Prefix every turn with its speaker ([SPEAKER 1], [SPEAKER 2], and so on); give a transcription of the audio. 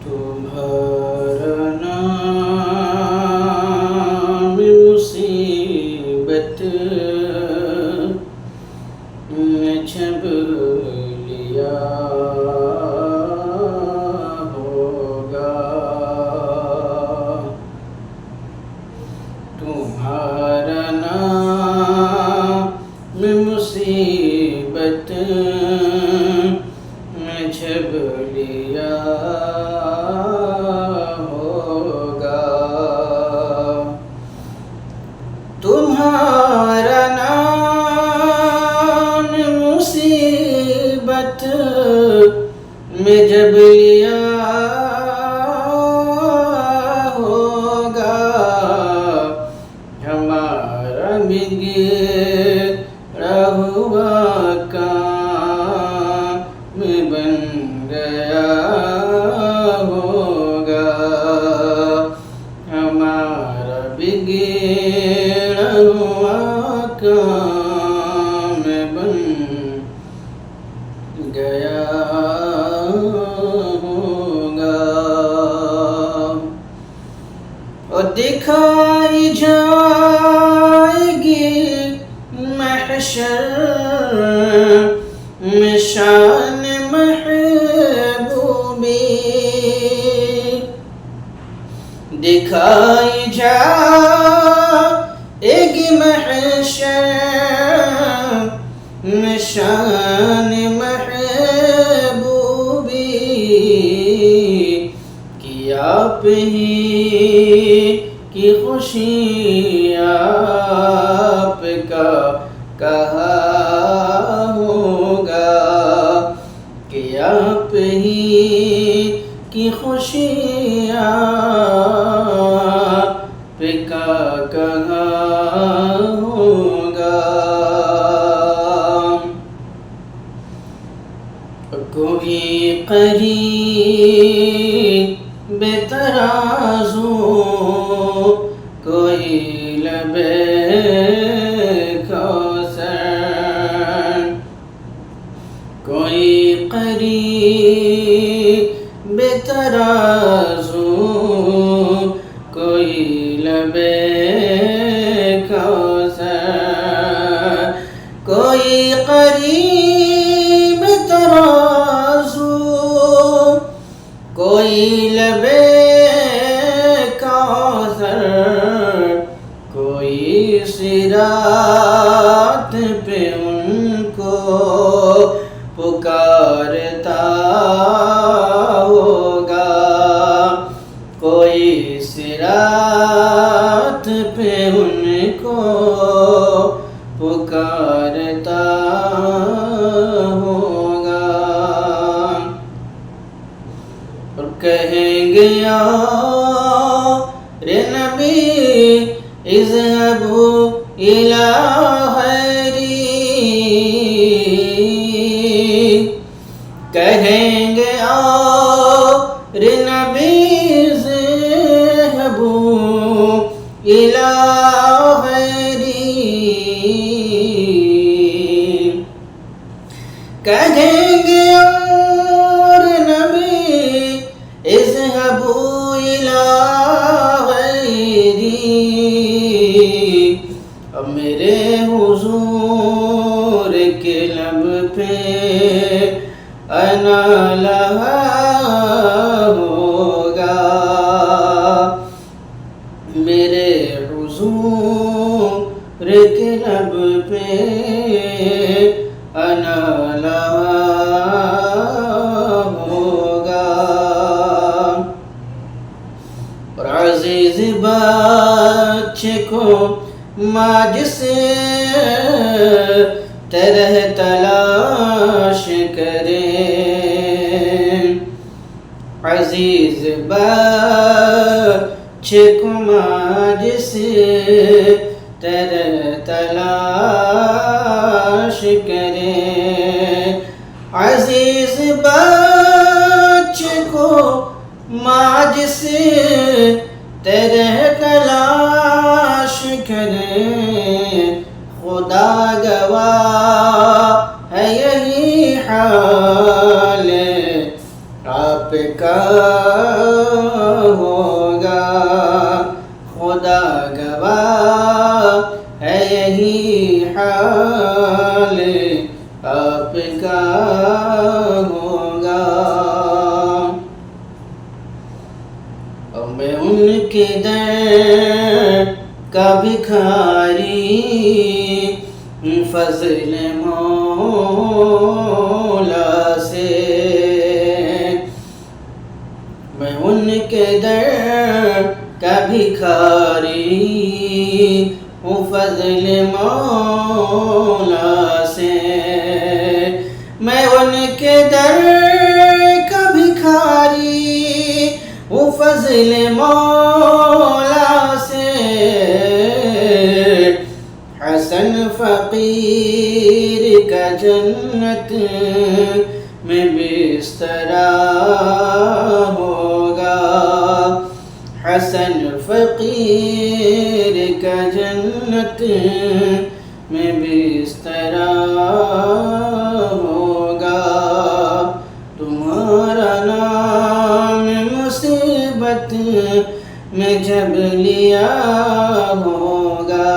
[SPEAKER 1] تمہارا نام مصیبت میں جب لیا ہوگا، تمہارا نام مصیبت میں جب لیا ہوگا، تمہارا نام مصیبت میں جب لیا ہوگا، ہمارا بگڑا ہوا کام بن گیا ہوگا، ہمارا بگڑا ہوا کام بن گیا ہوگا، اور دکھائی جائے گی محشر میں شان محبوبی، دکھائی جائے گی محشر میں شان محبوبی، کہ آپ ہی کی خوشی آپ کا کہا ہوگا، کہ آپ ہی کی خوشی آپ کا کہا ہوگا، کوئی قریب ترازو، کوئی لب کوثر، کوئی قریب ترازو، کوئی لب کوثر، کوئی قریب ترازو، کوئی لب کوثر، کوئی صراط پہ ان کو پکارتا ہوگا، کوئی صراط پہ ان کو پکارتا ہوگا، اور کہیں گے رے نبی اذهبوا إلى غيري، کہیں گے رے نبی اذهبوا إلى غيري، کہیں گے رے نبی اذهبوا إلى غيري، اب میرے حضور کے لب پہ انا لہا ہوگا، میرے حضور کے لب پہ انا لہا ہوگا، اور عزیز بچے کو ماں جسے طرح تلاش کرے، عزیز بچے کو ماں جسے طرح تلاش کرے، عزیز بچے کو ماں جسے طرح تلاش کرے، خدا گواہ ہے یہی حال آپ کا ہوگا، خدا گواہ ہے یہی حال آپ کا ہوگا۔ اور میں ان کے در کا بھکاری، فضل مولا سے میں ان کے در کا بھکاری ہوں، فضل مولا سے میں ان کے در کا بھکاری ہوں، فضل مولا سے حسن فقیر کا جنت میں بسترا ہوگا، حسن فقیر کا جنت میں بسترا ہوگا۔ تمہارا نام مصیبت میں جب لیا ہوگا،